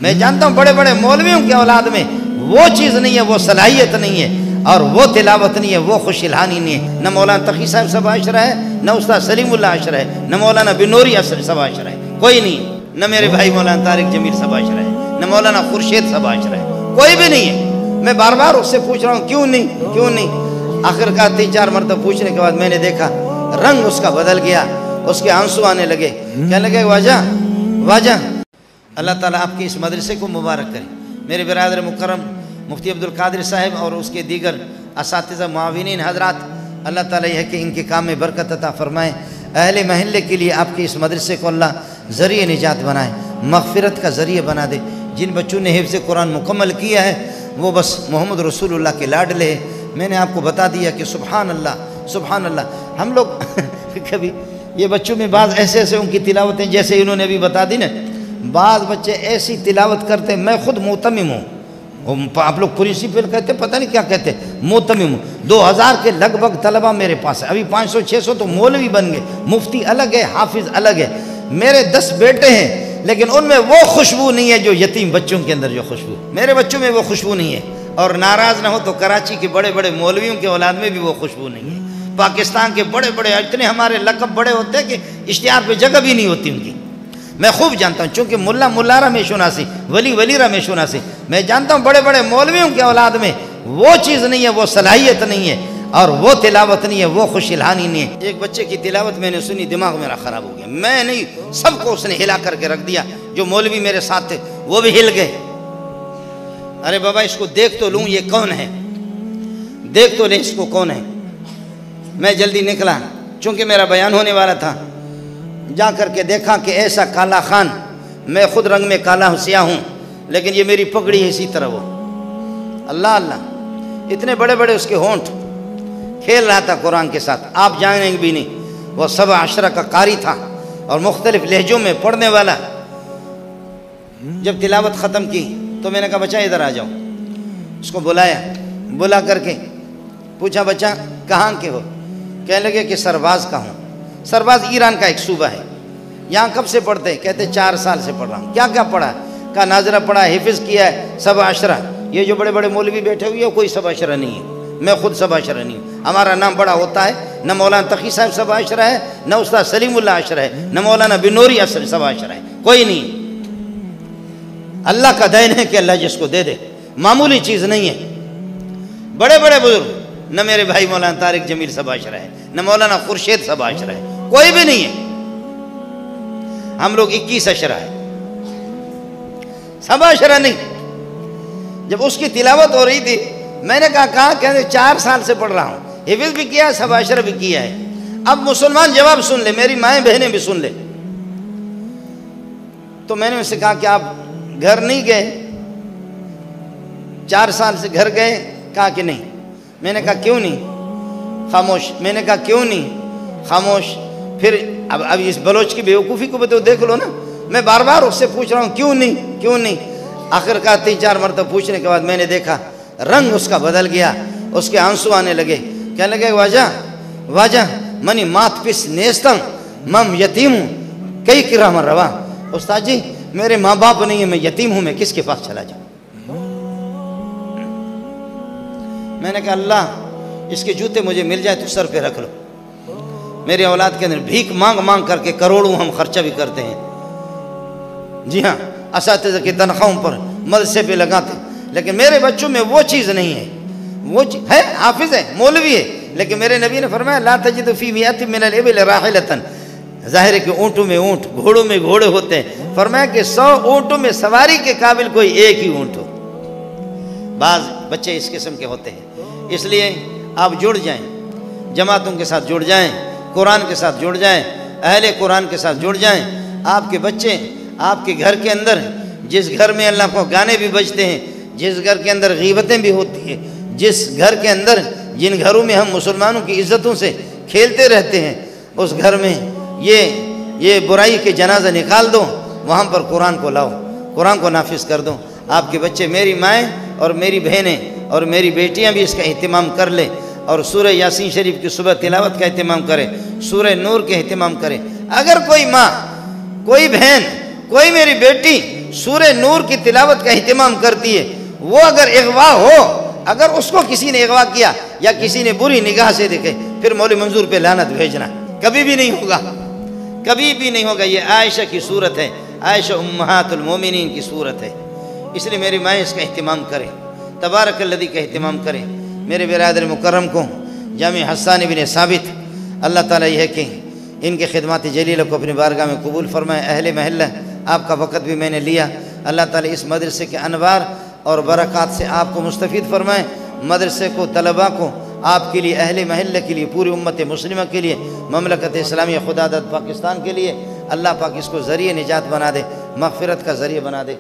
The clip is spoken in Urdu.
میں جانتا ہوں بڑے بڑے مولویوں کی اولاد میں وہ چیز نہیں ہے، وہ صلاحیت نہیں ہے، اور وہ تلاوت نہیں ہے، وہ خوش الہانی نہیں ہے۔ نہ مولانا تقی صاحب سب عاشرہ ہے، نہ استاد سلیم اللہ عاشرہ ہے، نہ مولانا بنوری سب عاشرہ ہے، کوئی نہیں ہے۔ نہ میرے بھائی مولانا طارق جمیل سب عاشرہ ہے، نہ مولانا خورشید سب عاشرہ ہے، کوئی بھی نہیں ہے۔ میں بار بار اس سے پوچھ رہا ہوں کیوں نہیں۔ آخر کا 3-4 مرتبہ پوچھنے کے بعد میں نے دیکھا رنگ اس کا بدل گیا، اس کے آنسو آنے لگے، کہنے لگے واجہ اللہ تعالیٰ آپ کے اس مدرسے کو مبارک کرے۔ میرے برادر مکرم مفتی عبدالقادر صاحب اور اس کے دیگر اساتذہ معاونین حضرات، اللہ تعالیٰ یہ کہ ان کے کام میں برکت عطا فرمائے۔ اہل محلے کے لیے آپ کے اس مدرسے کو اللہ ذریعہ نجات بنائے، مغفرت کا ذریعہ بنا دے۔ جن بچوں نے حفظ قرآن مکمل کیا ہے وہ بس محمد رسول اللہ کے لاڈلے ہیں۔ میں نے آپ کو بتا دیا کہ سبحان اللہ ہم لوگ کبھی یہ بچوں میں بعض ایسے ان کی تلاوتیں جیسے انہوں نے ابھی بتا دی نا، بعض بچے ایسی تلاوت کرتے ہیں، میں خود موتمم ہوں، آپ لوگ پرنسپل کہتے پتہ نہیں کیا کہتے، موتمم ہوں۔ 2000 کے لگ بھگ طلبہ میرے پاس ہے، ابھی 500-600 تو مولوی بن گئے، مفتی الگ ہے، حافظ الگ ہے۔ میرے 10 بیٹے ہیں لیکن ان میں وہ خوشبو نہیں ہے جو یتیم بچوں کے اندر جو خوشبو، میرے بچوں میں وہ خوشبو نہیں ہے۔ اور ناراض نہ ہو تو کراچی کے بڑے بڑے مولویوں کے اولاد میں بھی وہ خوشبو نہیں ہے۔ پاکستان کے بڑے بڑے اتنے ہمارے لقب بڑے ہوتے ہیں کہ اشتہار پہ جگہ بھی نہیں ہوتی ان کی، میں خوب جانتا ہوں، چونکہ ملا رہ میں شناسی، ولی رہ میں شناسی، میں جانتا ہوں بڑے بڑے مولویوں کے اولاد میں وہ چیز نہیں ہے، وہ صلاحیت نہیں ہے، اور وہ تلاوت نہیں ہے، وہ خوش الہانی نہیں ہے۔ ایک بچے کی تلاوت میں نے سنی، دماغ میرا خراب ہو گیا، میں نہیں، سب کو اس نے ہلا کر کے رکھ دیا، جو مولوی میرے ساتھ تھے وہ بھی ہل گئے۔ ارے بابا اس کو دیکھ تو لوں یہ کون ہے، دیکھ تو لیں اس کو کون ہے۔ میں جلدی نکلا چونکہ میرا بیان ہونے والا تھا، جا کر کے دیکھا کہ ایسا کالا خان، میں خود رنگ میں کالا سیاہ ہوں لیکن یہ میری پگڑی ہے اسی طرح وہ، اللہ اتنے بڑے بڑے اس کے ہونٹ، کھیل رہا تھا قرآن کے ساتھ، آپ جانیں بھی نہیں، وہ 17 کا قاری تھا اور مختلف لہجوں میں پڑھنے والا۔ جب تلاوت ختم کی تو میں نے کہا بچہ ادھر آ جاؤ، اس کو بلایا، بلا کر کے پوچھا بچہ کہاں کے ہو؟ کہنے لگے کہ سرباز کا ہوں۔ سرباز ایران کا ایک صوبہ ہے، یہاں کب سے پڑھتے؟ کہتے 4 سال سے پڑھ رہا ہوں۔ کیا پڑھا؟ کہا ناظرہ پڑھا، حفظ کیا ہے، 7 عشرہ۔ یہ جو بڑے بڑے مولوی بیٹھے ہوئے ہیں کوئی 7 عشرہ نہیں ہے، میں خود 7 عشرہ نہیں ہوں، ہمارا نام بڑا ہوتا ہے، نہ مولانا تقی صاحب 7 عشرہ ہے، نہ استاد سلیم اللہ عشرہ ہے، نہ مولانا بنوری 7 عشرہ ہے، کوئی نہیں۔ اللہ کا دین ہے کہ اللہ جس کو دے دے، معمولی چیز نہیں ہے۔ بڑے بڑے بزرگ، نہ میرے بھائی مولانا طارق جمیل 7 عشرہ ہے، نہ مولانا خورشید 7 عشرہ ہے، کوئی بھی نہیں ہے۔ ہم لوگ 21 عشرہ ہے، 7 عشرہ نہیں۔ جب اس کی تلاوت ہو رہی تھی میں نے کہا کہتے 4 سال سے پڑھ رہا ہوں، حفظ بھی کیا ہے، 7 عشرہ بھی کیا ہے۔ اب مسلمان جواب سن لے، میری مائیں بہنیں بھی سن لے۔ تو میں نے ان سے کہا کہ آپ گھر نہیں گئے؟ 4 سال سے گھر گئے؟ کہا کہ نہیں۔ میں نے کہا کیوں نہیں؟ خاموش۔ میں نے کہا کیوں نہیں؟ خاموش۔ پھر اب اس بلوچ کی بیوقوفی کو بھی تو دیکھ لو نا، میں بار بار اس سے پوچھ رہا ہوں کیوں نہیں۔ آخر کا 3-4 مرتبہ پوچھنے کے بعد میں نے دیکھا رنگ اس کا بدل گیا، اس کے آنسو آنے لگے، کہنے لگے واجہ منی مات پس نیستم مم یتیم ہوں کئی کرام روا۔ استاد جی میرے ماں باپ نہیں ہیں، میں یتیم ہوں، میں کس کے پاس چلا جاؤں؟ میں نے کہا اللہ اس کے جوتے مجھے مل جائے تو سر پہ رکھ لو۔ میرے اولاد کے اندر بھیک مانگ کر کے کروڑوں ہم خرچہ بھی کرتے ہیں، جی ہاں، اساتذہ کی تنخواہوں پر مدرسے پہ لگاتے، لیکن میرے بچوں میں وہ چیز نہیں ہے۔ وہ ہے حافظ ہے، مولوی ہے، لیکن میرے نبی نے فرمایا لا تجد فی مئۃ من الابل راحلۃ، ظاہر ہے کہ اونٹوں میں اونٹ، گھوڑوں میں گھوڑے ہوتے ہیں، فرمایا کہ 100 اونٹوں میں سواری کے قابل کوئی ایک ہی اونٹ ہو۔ بعض بچے اس قسم کے ہوتے ہیں، اس لیے آپ جڑ جائیں، جماعتوں کے ساتھ جڑ جائیں، قرآن کے ساتھ جڑ جائیں، اہل قرآن کے ساتھ جڑ جائیں۔ آپ کے بچے آپ کے گھر کے اندر، جس گھر میں اللہ کو گانے بھی بجتے ہیں، جس گھر کے اندر غیبتیں بھی ہوتی ہیں، جس گھر کے اندر، جن گھروں میں ہم مسلمانوں کی عزتوں سے کھیلتے رہتے ہیں، اس گھر میں یہ برائی کے جنازہ نکال دو، وہاں پر قرآن کو لاؤ، قرآن کو نافذ کر دو۔ آپ کے بچے، میری مائیں اور میری بہنیں اور میری بیٹیاں بھی اس کا اہتمام کر لیں، اور سورہ یاسین شریف کی صبح تلاوت کا اہتمام کرے، سورہ نور کے اہتمام کرے۔ اگر کوئی ماں، کوئی بہن، کوئی میری بیٹی سورہ نور کی تلاوت کا اہتمام کرتی ہے، وہ اگر اغوا ہو، اگر اس کو کسی نے اغوا کیا یا کسی نے بری نگاہ سے دیکھے، پھر مولوی منظور پہ لعنت بھیجنا کبھی بھی نہیں ہوگا، کبھی بھی نہیں ہوگا۔ یہ عائشہ کی صورت ہے، عائشہ امہات المومنین کی صورت ہے، اس لیے میری مائیں اس کا اہتمام کریں، تبارک الذی کا اہتمام کریں۔ میرے برادر مکرم کو جامع حسان بن ثابت، اللہ تعالیٰ یہ ہے کہ ان کے خدمات جلیلہ کو اپنی بارگاہ میں قبول فرمائے۔ اہل محلہ آپ کا وقت بھی میں نے لیا، اللہ تعالیٰ اس مدرسے کے انوار اور برکات سے آپ کو مستفید فرمائے، مدرسے کو، طلباء کو، آپ کے لیے، اہل محلہ کے لیے، پوری امت مسلمہ کے لیے، مملکت اسلامیہ خدا داد پاکستان کے لیے اللہ پاک اس کو ذریعہ نجات بنا دے، مغفرت کا ذریعہ بنا دے۔